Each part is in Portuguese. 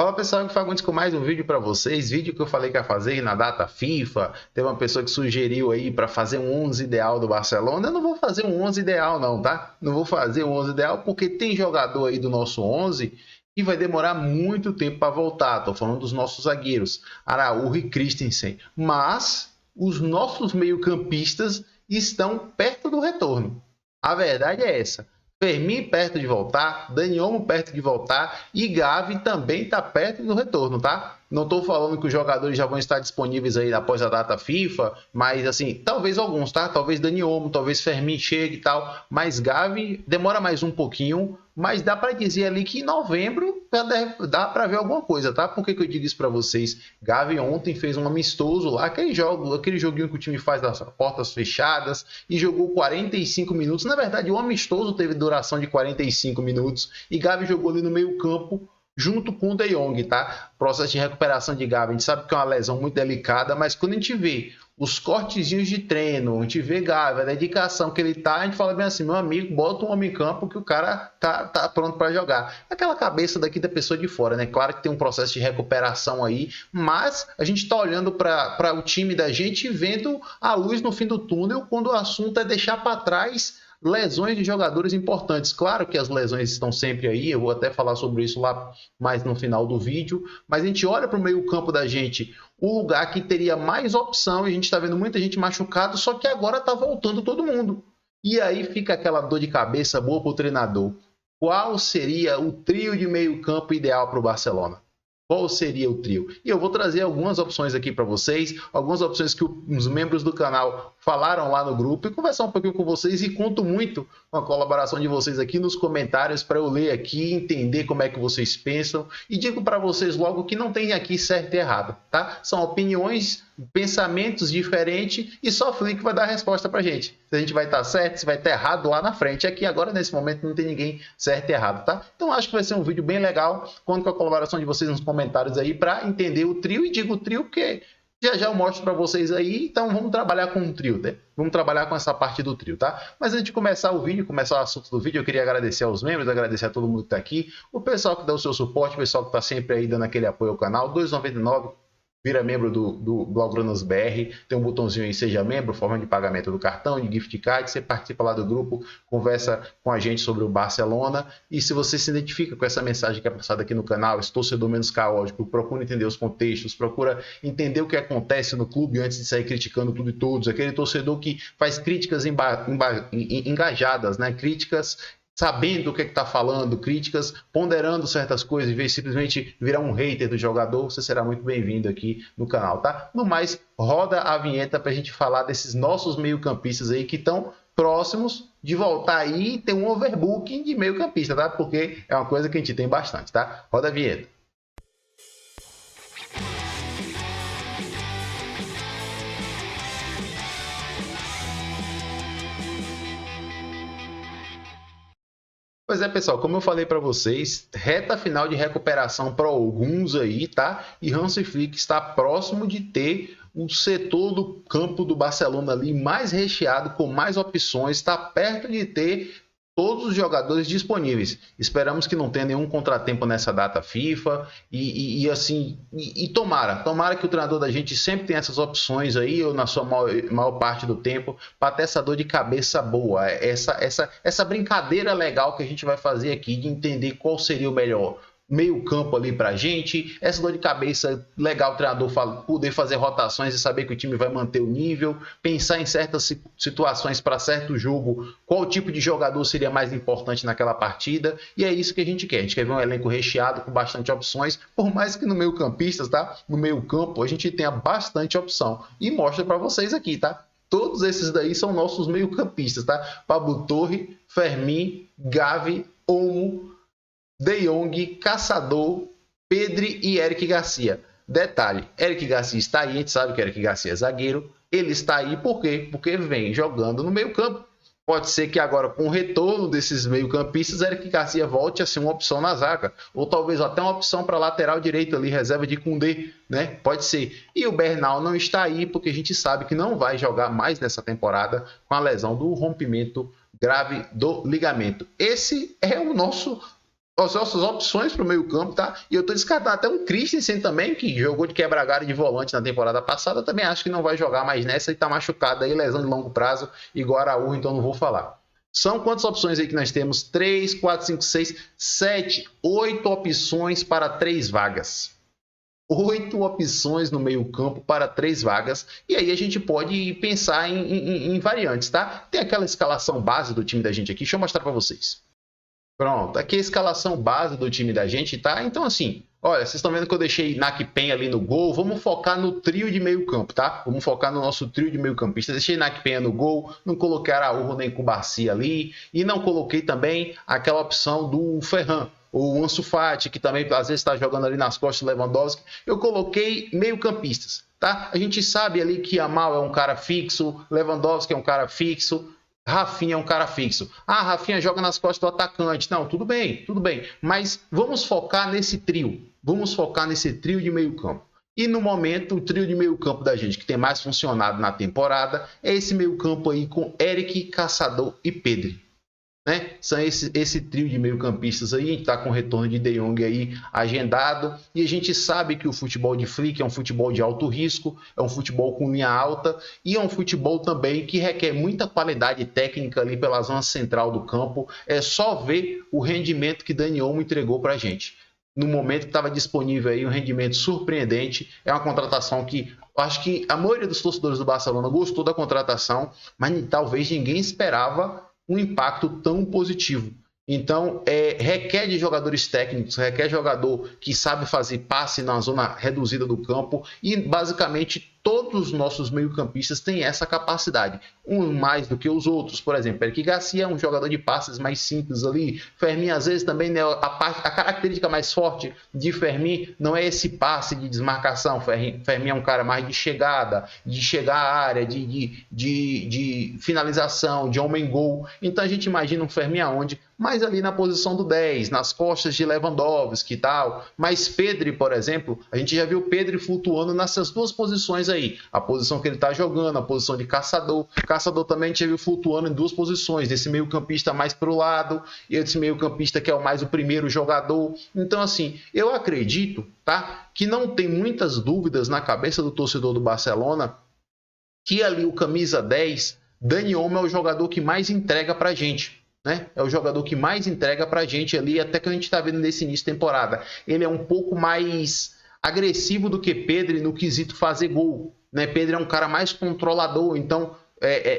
Fala pessoal, que Fagundes com mais um vídeo para vocês, vídeo que eu falei que ia fazer na data FIFA. Teve uma pessoa que sugeriu aí para fazer um 11 ideal do Barcelona. Eu não vou fazer um 11 ideal não, tá? Não vou fazer um 11 ideal porque tem jogador aí do nosso 11 que vai demorar muito tempo para voltar. Tô falando dos nossos zagueiros, Araújo e Christensen. Mas os nossos meio-campistas estão perto do retorno. A verdade é essa. Fermin perto de voltar, Dani Olmo perto de voltar e Gavi também está perto do retorno, tá? Não estou falando que os jogadores já vão estar disponíveis aí após a data FIFA, mas assim, talvez alguns, tá? Talvez Dani Olmo, talvez Fermin chegue e tal, mas Gavi demora mais um pouquinho, mas dá para dizer ali que em novembro dá para ver alguma coisa, tá? Por que eu digo isso para vocês? Gavi ontem fez um amistoso lá, aquele joguinho que o time faz das portas fechadas e jogou 45 minutos. Na verdade, o amistoso teve duração de 45 minutos e Gavi jogou ali no meio campo junto com o De Jong, tá? Processo de recuperação de Gavi, a gente sabe que é uma lesão muito delicada, mas quando a gente vê os cortezinhos de treino, a gente vê Gavi, a dedicação que ele tá, a gente fala bem assim, meu amigo, bota um homem em campo que o cara tá pronto para jogar. Aquela cabeça daqui da pessoa de fora, né? Claro que tem um processo de recuperação aí, mas a gente tá olhando para o time da gente e vendo a luz no fim do túnel quando o assunto é deixar para trás lesões de jogadores importantes. Claro que as lesões estão sempre aí, eu vou até falar sobre isso lá mais no final do vídeo, mas a gente olha para o meio campo da gente, o lugar que teria mais opção, e a gente está vendo muita gente machucada, só que agora está voltando todo mundo. E aí fica aquela dor de cabeça boa para o treinador. Qual seria o trio de meio campo ideal para o Barcelona? Qual seria o trio? E eu vou trazer algumas opções aqui para vocês, algumas opções que os membros do canal falaram lá no grupo e conversar um pouquinho com vocês, e conto muito com a colaboração de vocês aqui nos comentários para eu ler aqui, entender como é que vocês pensam, e digo para vocês logo que não tem aqui certo e errado, tá? São opiniões, pensamentos diferentes e só Flick vai dar a resposta pra gente. Se a gente vai estar certo, se vai estar errado lá na frente. Aqui agora, nesse momento, não tem ninguém certo e errado, tá? Então acho que vai ser um vídeo bem legal. Conto com a colaboração de vocês nos comentários aí para entender o trio. E digo trio porque já eu mostro para vocês aí. Então vamos trabalhar com o trio, né? Vamos trabalhar com essa parte do trio, tá? Mas antes de começar o vídeo, começar o assunto do vídeo, eu queria agradecer aos membros, agradecer a todo mundo que tá aqui, o pessoal que dá o seu suporte, o pessoal que tá sempre aí dando aquele apoio ao canal. 2,99 vira membro do Blaugranas BR, tem um botãozinho aí, seja membro, forma de pagamento do cartão, de gift card, você participa lá do grupo, conversa com a gente sobre o Barcelona, e se você se identifica com essa mensagem que é passada aqui no canal, esse torcedor menos caótico, procura entender os contextos, procura entender o que acontece no clube antes de sair criticando tudo e todos, aquele torcedor que faz críticas engajadas, né? Críticas sabendo o que está falando, críticas, ponderando certas coisas, em vez de simplesmente virar um hater do jogador, você será muito bem-vindo aqui no canal, tá? No mais, roda a vinheta para a gente falar desses nossos meio-campistas aí que estão próximos de voltar aí e ter um overbooking de meio-campista, tá? Porque é uma coisa que a gente tem bastante, tá? Roda a vinheta. Pois é, pessoal, como eu falei para vocês, reta final de recuperação para alguns aí, tá? E Hansi Flick está próximo de ter o setor do campo do Barcelona ali mais recheado, com mais opções, está perto de ter todos os jogadores disponíveis. Esperamos que não tenha nenhum contratempo nessa data FIFA e tomara que o treinador da gente sempre tenha essas opções aí, ou na sua maior parte do tempo, para ter essa dor de cabeça boa, essa brincadeira legal que a gente vai fazer aqui de entender qual seria o melhor meio campo ali pra gente, essa dor de cabeça legal, o treinador poder fazer rotações e saber que o time vai manter o nível, pensar em certas situações para certo jogo, qual tipo de jogador seria mais importante naquela partida, e é isso que a gente quer ver um elenco recheado com bastante opções, por mais que no meio campistas, tá? No meio campo a gente tenha bastante opção, e mostra para vocês aqui, tá? Todos esses daí são nossos meio campistas, tá? Pablo Torre, Fermin, Gavi, Olmo, De Jong, Caçador, Pedri e Eric Garcia. Detalhe, Eric Garcia está aí, a gente sabe que Eric Garcia é zagueiro, ele está aí por quê? Porque vem jogando no meio campo. Pode ser que agora, com o retorno desses meio-campistas, Eric Garcia volte a ser uma opção na zaga, ou talvez até uma opção para lateral direito ali, reserva de Koundé, né? Pode ser. E o Bernal não está aí porque a gente sabe que não vai jogar mais nessa temporada com a lesão do rompimento grave do ligamento. Esse é o nosso as nossas opções para o meio campo, tá? E eu tô descartando até um Christensen também, que jogou de quebra-galho de volante na temporada passada, também acho que não vai jogar mais nessa e tá machucado aí, lesão de longo prazo, igual Araújo, então não vou falar. São quantas opções aí que nós temos? 3, 4, 5, 6, 7, 8 opções para 3 vagas. 8 opções no meio campo para 3 vagas, e aí a gente pode pensar em variantes, tá? Tem aquela escalação base do time da gente aqui, deixa eu mostrar para vocês. Pronto, aqui é a escalação base do time da gente, tá? Então assim, olha, vocês estão vendo que eu deixei Nakpen ali no gol, vamos focar no trio de meio campo, tá? Vamos focar no nosso trio de meio campistas, deixei Nakpen no gol, não coloquei Araújo nem Cubarsí ali, e não coloquei também aquela opção do Ferran, o Ansu Fati, que também às vezes está jogando ali nas costas do Lewandowski, eu coloquei meio campistas, tá? A gente sabe ali que Yamal é um cara fixo, Lewandowski é um cara fixo, Rafinha é um cara fixo. Ah, Rafinha joga nas costas do atacante. Não, tudo bem. Mas vamos focar nesse trio. Vamos focar nesse trio de meio campo. E no momento, o trio de meio campo da gente que tem mais funcionado na temporada é esse meio campo aí com Eric, Caçador e Pedri. Né? São esse trio de meio campistas aí, a gente está com o retorno de De Jong aí agendado, e a gente sabe que o futebol de Flick é um futebol de alto risco, é um futebol com linha alta, e é um futebol também que requer muita qualidade técnica ali pela zona central do campo. É só ver o rendimento que Dani Olmo entregou para a gente. No momento que estava disponível aí um rendimento surpreendente, é uma contratação que acho que a maioria dos torcedores do Barcelona gostou da contratação, mas talvez ninguém esperava um impacto tão positivo. Então, requer de jogadores técnicos, requer jogador que sabe fazer passe na zona reduzida do campo, e basicamente todos os nossos meio-campistas têm essa capacidade, um mais do que os outros. Por exemplo, Eric Garcia é um jogador de passes mais simples ali, Fermin às vezes também, né, a característica mais forte de Fermin não é esse passe de desmarcação. Fermin é um cara mais de chegada, de chegar à área, de finalização, de homem-gol. Então a gente imagina um Fermin aonde? Mais ali na posição do 10, nas costas de Lewandowski e tal. Mas Pedri, por exemplo, a gente já viu Pedri flutuando nessas duas posições aí. A posição que ele está jogando, a posição de caçador. Caçador também a gente já viu flutuando em duas posições, desse meio campista mais para o lado e esse meio campista que é o primeiro jogador. Então assim, eu acredito, tá, que não tem muitas dúvidas na cabeça do torcedor do Barcelona que ali o camisa 10, Dani Olmo é o jogador que mais entrega para a gente. Né? É o jogador que mais entrega pra gente ali, até que a gente tá vendo nesse início de temporada. Ele é um pouco mais agressivo do que Pedri no quesito fazer gol, né? Pedri é um cara mais controlador, então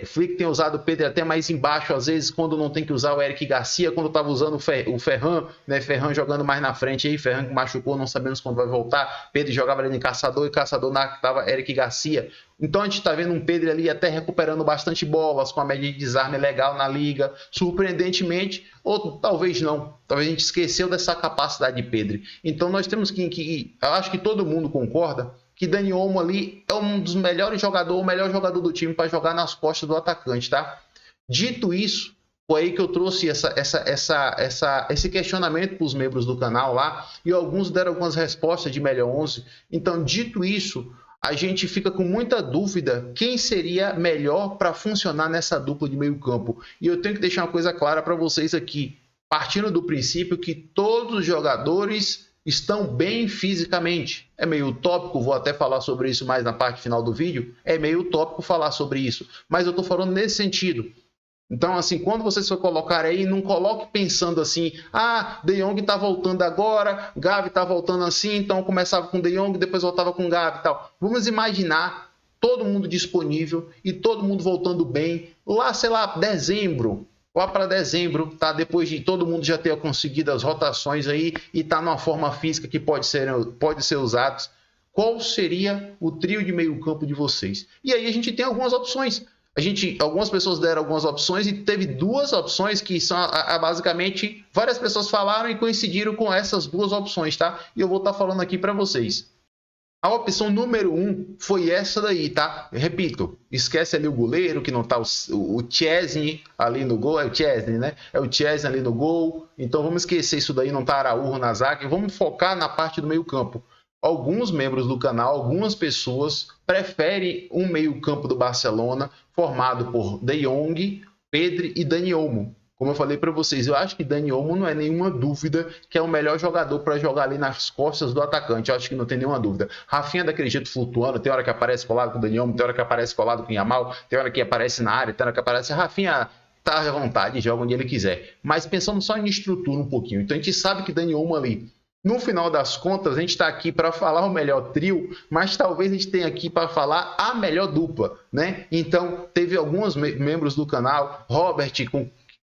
Flick tem usado o Pedri até mais embaixo, às vezes quando não tem que usar o Eric Garcia, quando estava usando o Ferran, né? Ferran jogando mais na frente aí, Ferran que machucou, não sabemos quando vai voltar. Pedri jogava ali em Caçador, e Caçador na que estava Eric Garcia. Então a gente está vendo um Pedri ali até recuperando bastante bolas, com a média de desarme legal na liga, surpreendentemente, ou talvez não, talvez a gente esqueceu dessa capacidade de Pedri. Então nós temos que eu acho que todo mundo concorda que Dani Olmo ali é um dos melhores jogadores, o melhor jogador do time para jogar nas costas do atacante, tá? Dito isso, foi aí que eu trouxe esse questionamento para os membros do canal lá, e alguns deram algumas respostas de melhor 11. Então, dito isso, a gente fica com muita dúvida quem seria melhor para funcionar nessa dupla de meio campo. E eu tenho que deixar uma coisa clara para vocês aqui, partindo do princípio que todos os jogadores estão bem fisicamente. É meio utópico, vou até falar sobre isso mais na parte final do vídeo, é meio utópico falar sobre isso, mas eu estou falando nesse sentido. Então, assim, quando vocês for colocar aí, não coloque pensando assim, De Jong está voltando agora, Gavi está voltando assim, então começava com De Jong, depois voltava com Gavi e tal. Vamos imaginar todo mundo disponível e todo mundo voltando bem, lá, sei lá, dezembro, lá para dezembro, tá? Depois de todo mundo já ter conseguido as rotações aí e tá numa forma física que pode ser usado. Qual seria o trio de meio campo de vocês? E aí a gente tem algumas opções. Algumas pessoas deram algumas opções e teve duas opções que são basicamente várias pessoas falaram e coincidiram com essas duas opções, tá? E eu vou estar falando aqui para vocês. A opção número 1 foi essa daí, tá? Eu repito, esquece ali o goleiro, que não tá o Chesney ali no gol, é o Chesney, né? É o Chesney ali no gol, então vamos esquecer isso daí, não tá Araújo na zaga, e vamos focar na parte do meio campo. Alguns membros do canal, algumas pessoas preferem um meio campo do Barcelona formado por De Jong, Pedri e Dani Olmo, Como eu falei para vocês, eu acho que Dani Olmo não é nenhuma dúvida que é o melhor jogador para jogar ali nas costas do atacante. Eu acho que não tem nenhuma dúvida. Rafinha daquele jeito flutuando, tem hora que aparece colado com o Dani Olmo, tem hora que aparece colado com o Yamal, tem hora que aparece na área, tem hora que aparece Rafinha. Tá à vontade, joga onde ele quiser. Mas pensando só em estrutura um pouquinho. Então a gente sabe que Dani Olmo ali, no final das contas, a gente está aqui para falar o melhor trio, mas talvez a gente tenha aqui para falar a melhor dupla, né? Então, teve alguns membros do canal, Robert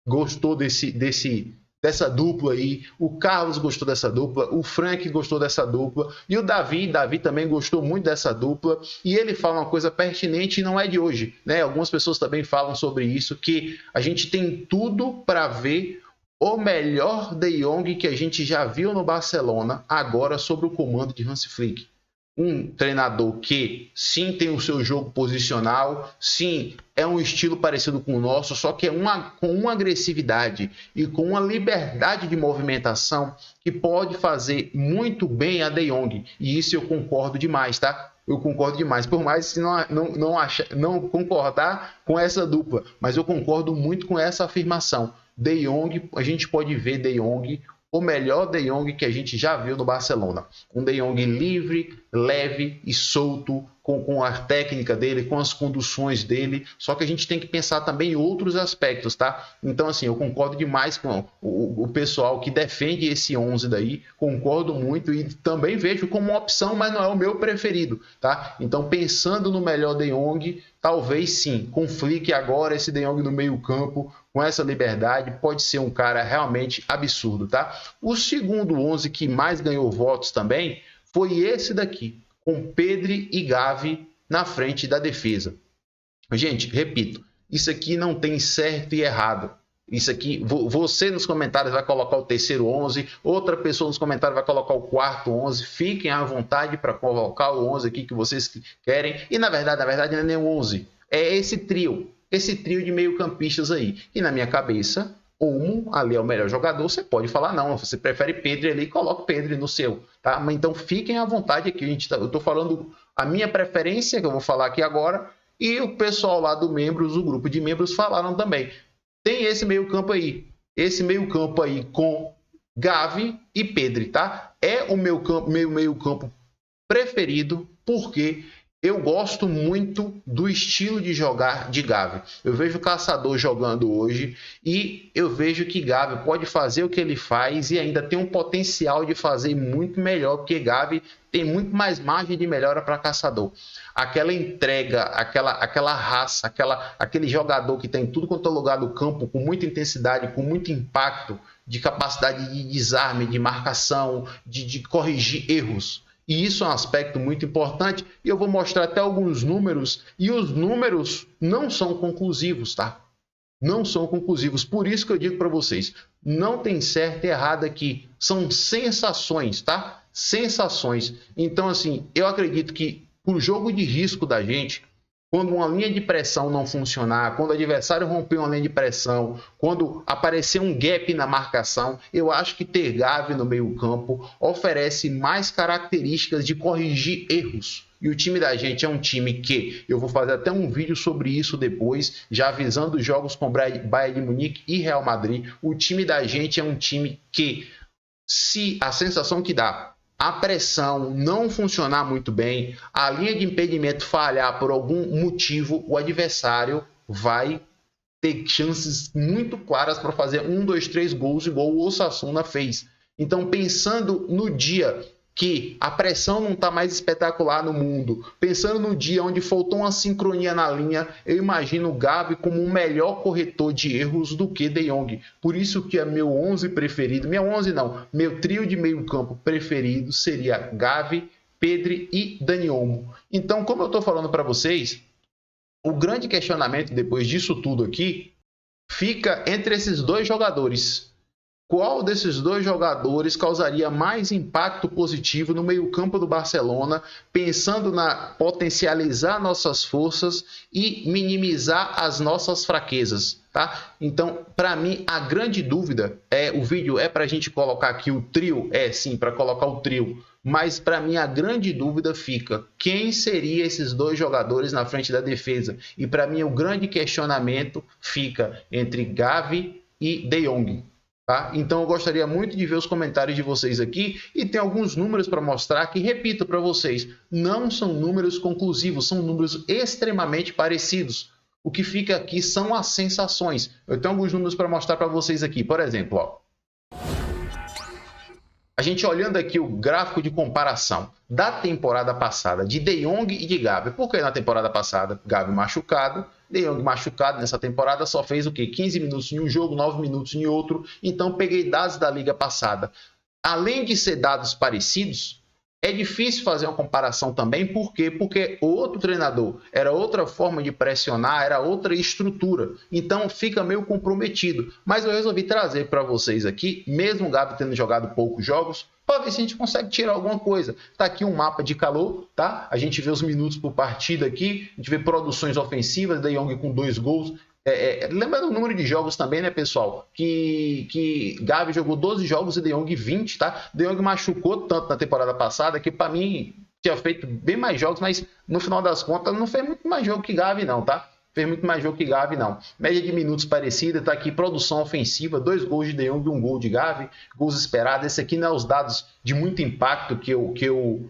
gostou dessa dupla aí, o Carlos gostou dessa dupla, o Frank gostou dessa dupla, e o Davi também gostou muito dessa dupla, e ele fala uma coisa pertinente e não é de hoje, né? Algumas pessoas também falam sobre isso, que a gente tem tudo para ver o melhor De Jong que a gente já viu no Barcelona, agora sob o comando de Hansi Flick. Um treinador que, sim, tem o seu jogo posicional, sim, é um estilo parecido com o nosso, só que é com uma agressividade e com uma liberdade de movimentação que pode fazer muito bem a De Jong. E isso eu concordo demais, tá? Eu concordo demais, por mais que não concordar com essa dupla, mas eu concordo muito com essa afirmação. De Jong, a gente pode ver De Jong, o melhor De Jong que a gente já viu no Barcelona. Um De Jong livre, leve e solto, com a técnica dele, com as conduções dele. Só que a gente tem que pensar também em outros aspectos, tá? Então, assim, eu concordo demais com o pessoal que defende esse 11 daí. Concordo muito e também vejo como uma opção, mas não é o meu preferido, tá? Então, pensando no melhor De Jong, talvez sim, com Flick agora, esse De Jong no meio campo, com essa liberdade, pode ser um cara realmente absurdo, tá? O segundo 11 que mais ganhou votos também foi esse daqui, com Pedri e Gavi na frente da defesa. Gente, repito, isso aqui não tem certo e errado. Isso aqui, você nos comentários vai colocar o terceiro 11, outra pessoa nos comentários vai colocar o quarto 11. Fiquem à vontade para colocar o 11 aqui que vocês querem. E na verdade não é nem o 11, é esse trio de meio-campistas aí. E na minha cabeça, Olmo ali é o melhor jogador. Você pode falar não, você prefere Pedri ali, coloca Pedri no seu, tá? Mas então fiquem à vontade aqui. Eu estou falando a minha preferência, que eu vou falar aqui agora, e o pessoal lá do membros, o grupo de membros falaram também. Tem esse meio-campo aí. Esse meio-campo aí com Gavi e Pedri, tá? É o meu meio-campo preferido, porque eu gosto muito do estilo de jogar de Gavi. Eu vejo o Caçador jogando hoje e eu vejo que Gavi pode fazer o que ele faz e ainda tem um potencial de fazer muito melhor, porque Gavi tem muito mais margem de melhora para Caçador. Aquela entrega, aquela raça, aquele jogador que tem tudo quanto é lugar do campo, com muita intensidade, com muito impacto, de capacidade de desarme, de marcação, de corrigir erros. E isso é um aspecto muito importante e eu vou mostrar até alguns números e os números não são conclusivos, tá? Não são conclusivos. Por isso que eu digo para vocês, não tem certo e errado aqui. São sensações, tá? Sensações. Então, assim, eu acredito que o jogo de risco da gente, quando uma linha de pressão não funcionar, quando o adversário romper uma linha de pressão, quando aparecer um gap na marcação, eu acho que ter Gavi no meio-campo oferece mais características de corrigir erros. E o time da gente é um time que, eu vou fazer até um vídeo sobre isso depois, já avisando os jogos com Bayern de Munique e Real Madrid. O time da gente é um time que, se a sensação que dá, a pressão não funcionar muito bem, a linha de impedimento falhar por algum motivo, o adversário vai ter chances muito claras para fazer 1, 2, 3 gols igual o Osasuna fez. Então, pensando no dia que a pressão não está mais espetacular no mundo, pensando no dia onde faltou uma sincronia na linha, eu imagino o Gavi como um melhor corretor de erros do que De Jong. Por isso que é meu 11 preferido, meu trio de meio campo preferido seria Gavi, Pedri e Dani Olmo. Então, como eu estou falando para vocês, o grande questionamento depois disso tudo aqui fica entre esses dois jogadores. Qual desses dois jogadores causaria mais impacto positivo no meio-campo do Barcelona, pensando na potencializar nossas forças e minimizar as nossas fraquezas, tá? Então, para mim, a grande dúvida o vídeo é para a gente colocar aqui o trio, sim, para colocar o trio, mas para mim a grande dúvida fica, quem seriam esses dois jogadores na frente da defesa? E para mim o grande questionamento fica entre Gavi, e De Jong. Tá? Então eu gostaria muito de ver os comentários de vocês aqui e tem alguns números para mostrar que, repito para vocês, não são números conclusivos, são números extremamente parecidos. O que fica aqui são as sensações. Eu tenho alguns números para mostrar para vocês aqui. Por exemplo, ó, a gente olhando aqui o gráfico de comparação da temporada passada de De Jong e de Gavi. Por que na temporada passada Gavi machucado? De Jong machucado nessa temporada só fez o quê? 15 minutos em um jogo, 9 minutos em outro. Então peguei dados da liga passada. Além de ser dados parecidos, é difícil fazer uma comparação também. Por quê? Porque outro treinador, era outra forma de pressionar, era outra estrutura. Então fica meio comprometido. Mas eu resolvi trazer para vocês aqui, mesmo o Gavi tendo jogado poucos jogos, para ver se a gente consegue tirar alguma coisa. Tá aqui um mapa de calor, tá? A gente vê os minutos por partida aqui, a gente vê produções ofensivas, De Jong com 2 gols. Lembrando o número de jogos também, né, pessoal? Que Gavi jogou 12 jogos e De Jong 20, tá? De Jong machucou tanto na temporada passada que, para mim, tinha feito bem mais jogos, mas no final das contas não fez muito mais jogo que Gavi, não, tá? Fez muito mais jogo que Gavi, não. Média de minutos parecida, tá aqui produção ofensiva, 2 gols de De Jong e 1 gol de Gavi, gols esperados. Esse aqui não é os dados de muito impacto que eu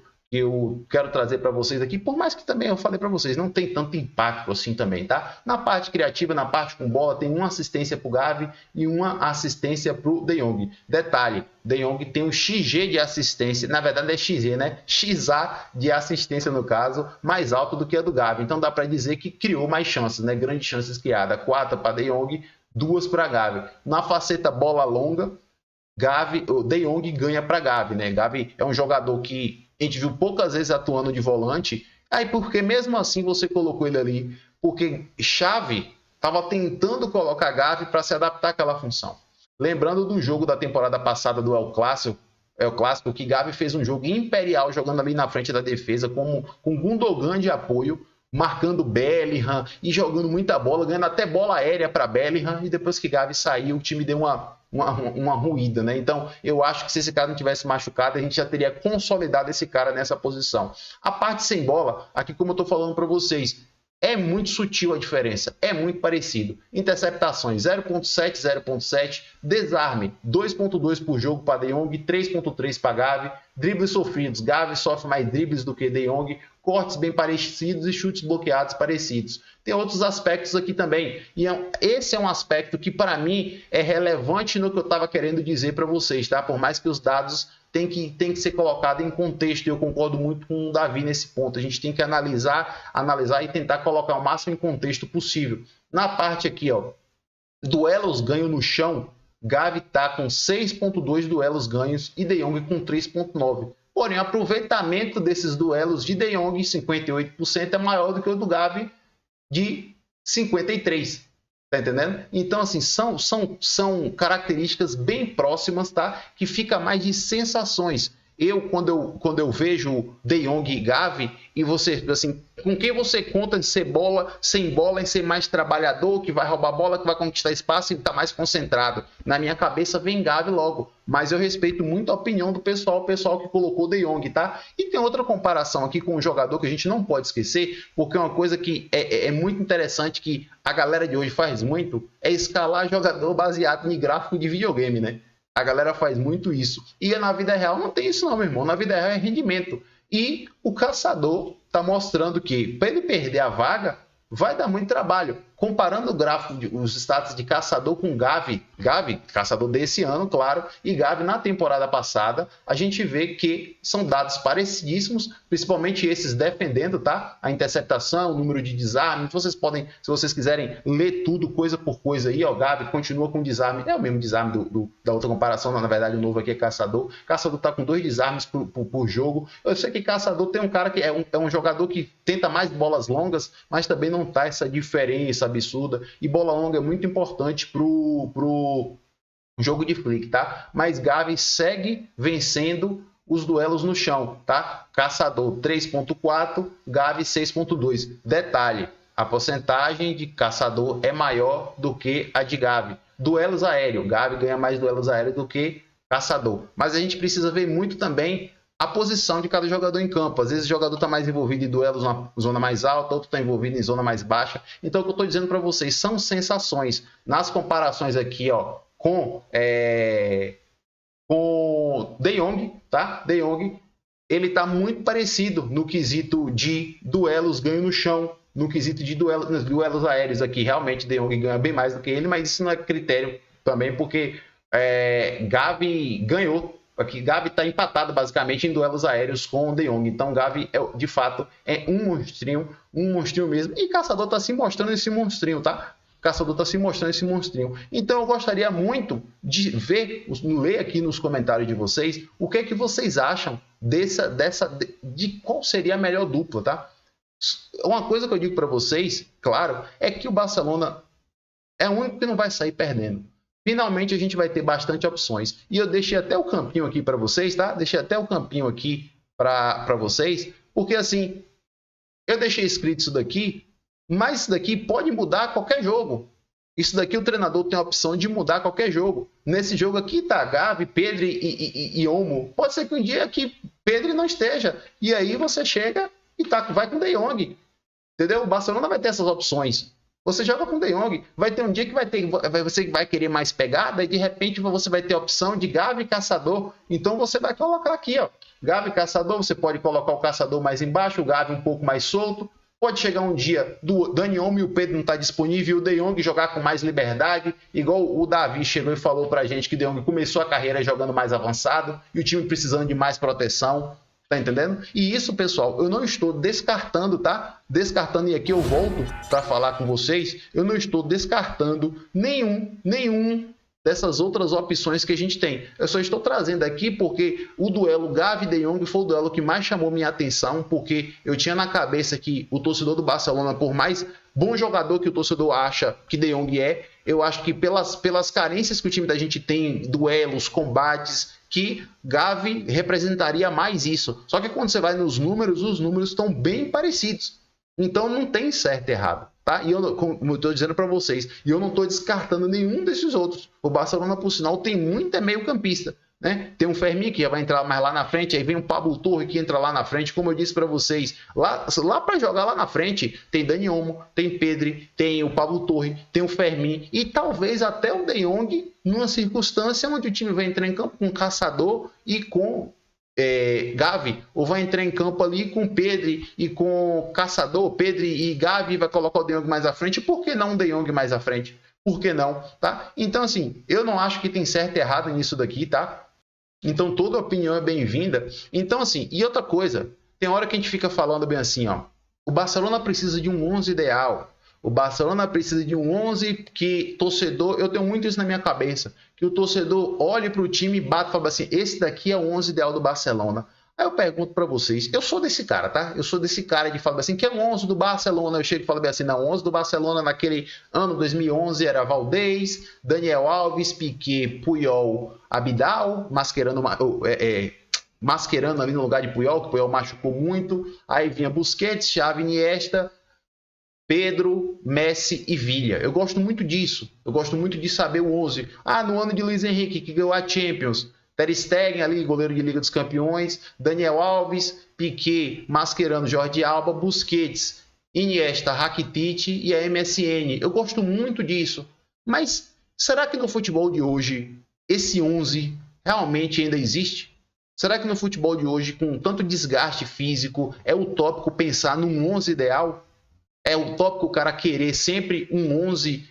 quero trazer para vocês aqui, por mais que também eu falei para vocês, não tem tanto impacto assim também, tá? Na parte criativa, na parte com bola, tem uma assistência para o Gavi e uma assistência para o De Jong. Detalhe, De Jong tem um XG de assistência, na verdade é XG, né? XA de assistência, no caso, mais alto do que a do Gavi. Então dá para dizer que criou mais chances, né? Grandes chances criadas, 4 para De Jong, 2 para Gavi. Na faceta bola longa, o De Jong ganha para Gavi, né? Gavi é um jogador que a gente viu poucas vezes atuando de volante, aí porque mesmo assim você colocou ele ali, porque Xavi estava tentando colocar Gavi para se adaptar àquela função. Lembrando do jogo da temporada passada do El Clássico, que Gavi fez um jogo imperial jogando ali na frente da defesa com Gundogan de apoio, marcando Bellingham e jogando muita bola, ganhando até bola aérea para Bellingham, e depois que Gavi saiu, o time deu uma ruída, né? Então, eu acho que se esse cara não tivesse machucado, a gente já teria consolidado esse cara nessa posição. A parte sem bola, aqui como eu estou falando para vocês, é muito sutil a diferença, é muito parecido. Interceptações 0.7, 0.7, desarme 2.2 por jogo para De Jong, 3.3 para Gavi, dribles sofridos, Gavi sofre mais dribles do que De Jong, cortes bem parecidos e chutes bloqueados parecidos. Tem outros aspectos aqui também, e esse é um aspecto que para mim é relevante no que eu estava querendo dizer para vocês, tá? Por mais que os dados tem que ser colocado em contexto, e eu concordo muito com o Davi nesse ponto. A gente tem que analisar e tentar colocar o máximo em contexto possível. Na parte aqui, ó, duelos ganhos no chão, Gavi está com 6.2 duelos ganhos e De Jong com 3.9. Porém, o aproveitamento desses duelos de De Jong, 58%, é maior do que o do Gavi, de 53%. Tá entendendo? Então, assim, são características bem próximas, tá? Que fica mais de sensações. Quando eu vejo De Jong e Gavi, e você, assim, com quem você conta de ser sem bola e ser mais trabalhador, que vai roubar bola, que vai conquistar espaço e tá mais concentrado? Na minha cabeça vem Gavi logo. Mas eu respeito muito a opinião do pessoal, o pessoal que colocou De Jong, tá? E tem outra comparação aqui com um jogador que a gente não pode esquecer, porque é uma coisa que é muito interessante, que a galera de hoje faz muito, é escalar jogador baseado em gráfico de videogame, né? A galera faz muito isso. E na vida real não tem isso não, meu irmão. Na vida real é rendimento. E o caçador está mostrando que, para ele perder a vaga, vai dar muito trabalho. Comparando o gráfico, os status de caçador com Gavi, caçador desse ano, claro, e Gavi na temporada passada, a gente vê que são dados parecidíssimos, principalmente esses defendendo, tá? A interceptação, o número de desarme. Vocês podem, se vocês quiserem ler tudo coisa por coisa aí, ó, Gavi continua com desarme, é o mesmo desarme da outra comparação, na verdade o novo aqui é caçador. Caçador tá com 2 desarmes por jogo. Eu sei que caçador tem um cara que é um jogador que tenta mais bolas longas, mas também não tá essa diferença absurda, e bola longa é muito importante pro jogo de flick, tá? Mas Gavi segue vencendo os duelos no chão, tá? Caçador 3.4, Gavi 6.2. Detalhe, a porcentagem de caçador é maior do que a de Gavi. Duelos aéreos, Gavi ganha mais duelos aéreos do que caçador. Mas a gente precisa ver muito também a posição de cada jogador em campo. Às vezes o jogador está mais envolvido em duelos na zona mais alta, outro está envolvido em zona mais baixa. Então o que eu estou dizendo para vocês são sensações. Nas comparações aqui, ó, com De Jong, tá? De Jong, ele tá muito parecido no quesito de duelos ganho no chão, no quesito de duelos aéreos aqui. Realmente, De Jong ganha bem mais do que ele, mas isso não é critério também, porque Gavi ganhou. Aqui, Gavi está empatado basicamente em duelos aéreos com o De Jong. Então, Gavi, de fato, é um monstrinho mesmo. E Caçador está se mostrando esse monstrinho, tá? Caçador está se mostrando esse monstrinho. Então, eu gostaria muito de ler aqui nos comentários de vocês o que é que vocês acham de qual seria a melhor dupla, tá? Uma coisa que eu digo para vocês, claro, é que o Barcelona é o único que não vai sair perdendo. Finalmente a gente vai ter bastante opções. E eu deixei até o campinho aqui para vocês, tá? Deixei até o campinho aqui para vocês, porque assim, eu deixei escrito isso daqui, mas isso daqui pode mudar qualquer jogo. Isso daqui o treinador tem a opção de mudar qualquer jogo. Nesse jogo aqui tá Gavi, Pedro e Olmo. Pode ser que um dia aqui Pedro não esteja. E aí você chega e vai com De Jong. Entendeu? O Barcelona vai ter essas opções. Você joga com De Jong, vai ter um dia que você vai querer mais pegada e de repente você vai ter a opção de Gavi e Caçador. Então você vai colocar aqui, ó, Gavi e Caçador, você pode colocar o Caçador mais embaixo, o Gavi um pouco mais solto. Pode chegar um dia do Dani Olmo e o Pedro não está disponível e o De Jong jogar com mais liberdade, igual o Davi chegou e falou pra gente que De Jong começou a carreira jogando mais avançado e o time precisando de mais proteção. Tá entendendo? E isso, pessoal, eu não estou descartando, tá? Descartando, e aqui eu volto para falar com vocês, eu não estou descartando nenhum dessas outras opções que a gente tem. Eu só estou trazendo aqui porque o duelo Gavi De Jong foi o duelo que mais chamou minha atenção, porque eu tinha na cabeça que o torcedor do Barcelona, por mais bom jogador que o torcedor acha que De Jong eu acho que pelas carências que o time da gente tem, duelos, combates, que Gavi representaria mais isso. Só que quando você vai nos números, os números estão bem parecidos. Então não tem certo e errado, tá? E como eu estou dizendo para vocês, e eu não estou descartando nenhum desses outros. O Barcelona, por sinal, tem muito meio-campista, né? Tem um Fermin que já vai entrar mais lá na frente, aí vem um Pablo Torre que entra lá na frente, como eu disse para vocês, lá para jogar lá na frente tem Dani Olmo, tem Pedri, tem o Pablo Torre, tem o Fermin e talvez até o De Jong, numa circunstância onde o time vai entrar em campo com Caçador e com Gavi, ou vai entrar em campo ali com Pedri e com Caçador, Pedri e Gavi, vai colocar o De Jong mais à frente, por que não o De Jong mais à frente? Por que não, tá? Então, assim, eu não acho que tem certo e errado nisso daqui, tá? Então, toda opinião é bem-vinda. Então, assim, e outra coisa, tem hora que a gente fica falando bem assim, ó, o Barcelona precisa de um 11 ideal, o Barcelona precisa de um 11 que torcedor, eu tenho muito isso na minha cabeça, que o torcedor olhe para o time e bata e fala assim, esse daqui é o 11 ideal do Barcelona. Aí eu pergunto para vocês, eu sou desse cara, tá? Eu sou desse cara de falar assim, que é o 11 do Barcelona. Eu chego e falo bem assim, não, o 11 do Barcelona naquele ano 2011 era Valdés, Daniel Alves, Piqué, Puyol, Abidal, mascherano ali no lugar de Puyol, que Puyol machucou muito. Aí vinha Busquets, Xavi, Iniesta, Pedro, Messi e Villa. Eu gosto muito disso. Eu gosto muito de saber o 11. Ah, no ano de Luiz Henrique, que ganhou a Champions. Ter Stegen ali, goleiro de Liga dos Campeões. Daniel Alves, Piqué, Mascherano, Jordi Alba, Busquets, Iniesta, Rakitic e a MSN. Eu gosto muito disso. Mas será que no futebol de hoje esse 11 realmente ainda existe? Será que no futebol de hoje, com tanto desgaste físico, é utópico pensar num 11 ideal? É utópico o cara querer sempre um 11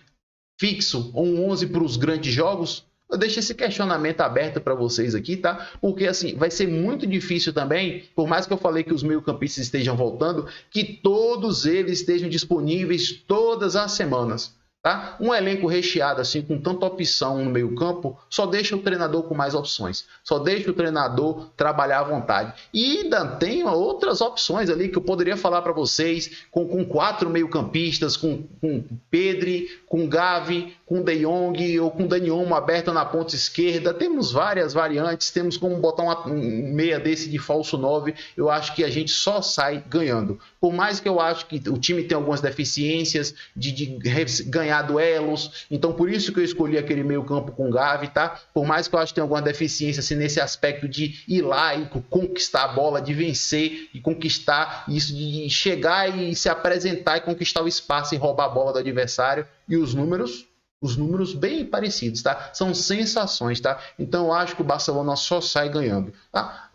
fixo ou um 11 para os grandes jogos? Eu deixo esse questionamento aberto para vocês aqui, tá? Porque assim, vai ser muito difícil também, por mais que eu falei que os meio-campistas estejam voltando, que todos eles estejam disponíveis todas as semanas. Tá? Um elenco recheado assim, com tanta opção no meio campo, só deixa o treinador com mais opções, só deixa o treinador trabalhar à vontade. E ainda tem outras opções ali que eu poderia falar para vocês, com 4 meio campistas, com Pedri, com Gavi, com De Jong ou com Dani Olmo aberto na ponta esquerda. Temos várias variantes, temos como botar um meia desse de falso 9, eu acho que a gente só sai ganhando. Por mais que eu acho que o time tem algumas deficiências de ganhar duelos, então por isso que eu escolhi aquele meio campo com Gavi, tá? Por mais que eu acho que tem alguma deficiência assim, nesse aspecto de ir lá e conquistar a bola, de vencer e conquistar isso, de chegar e se apresentar e conquistar o espaço e roubar a bola do adversário, e os números os números bem parecidos, tá? São sensações, tá? Então eu acho que o Barcelona só sai ganhando, tá?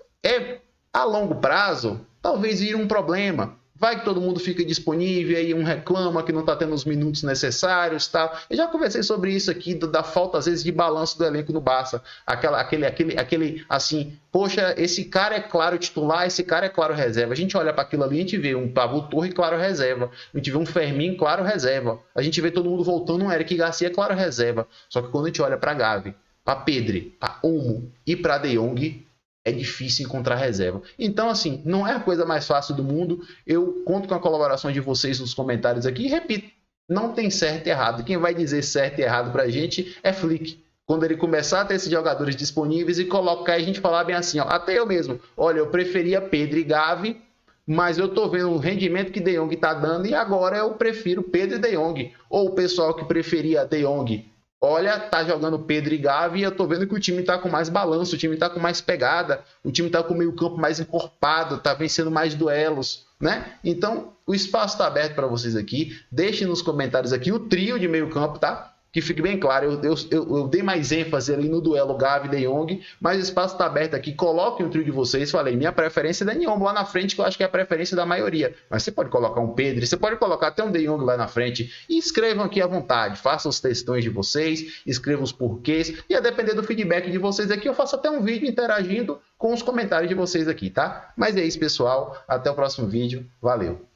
A longo prazo, talvez vire um problema. Vai que todo mundo fica disponível, aí um reclama que não está tendo os minutos necessários, tal. Eu já conversei sobre isso aqui, da falta às vezes de balanço do elenco no Barça. Aquele assim, poxa, esse cara é claro titular, esse cara é claro reserva. A gente olha para aquilo ali, a gente vê um Pablo Torre claro reserva, a gente vê um Fermin claro reserva, a gente vê todo mundo voltando, um Eric Garcia claro reserva. Só que quando a gente olha para Gavi, para Pedri, para Olmo e para De Jong, é difícil encontrar reserva. Então, assim, não é a coisa mais fácil do mundo. Eu conto com a colaboração de vocês nos comentários aqui. E repito, não tem certo e errado. Quem vai dizer certo e errado pra gente é Flick. Quando ele começar a ter esses jogadores disponíveis e colocar, a gente falar bem assim, ó, até eu mesmo. Olha, eu preferia Pedro e Gavi, mas eu tô vendo o rendimento que De Jong tá dando e agora eu prefiro Pedro e De Jong. Ou o pessoal que preferia De Jong, olha, tá jogando Pedro e Gavi e eu tô vendo que o time tá com mais balanço, o time tá com mais pegada, o time tá com o meio campo mais encorpado, tá vencendo mais duelos, né? Então, o espaço tá aberto para vocês aqui. Deixem nos comentários aqui o trio de meio campo, tá? Que fique bem claro, eu dei mais ênfase ali no duelo Gavi e De Jong, mas o espaço está aberto aqui, coloquem o trio de vocês. Falei, minha preferência é Dani Olmo lá na frente, que eu acho que é a preferência da maioria, mas você pode colocar um Pedro, você pode colocar até um De Jong lá na frente, e escrevam aqui à vontade, façam os textões de vocês, escrevam os porquês, e a depender do feedback de vocês aqui, eu faço até um vídeo interagindo com os comentários de vocês aqui, tá? Mas é isso, pessoal, até o próximo vídeo, valeu!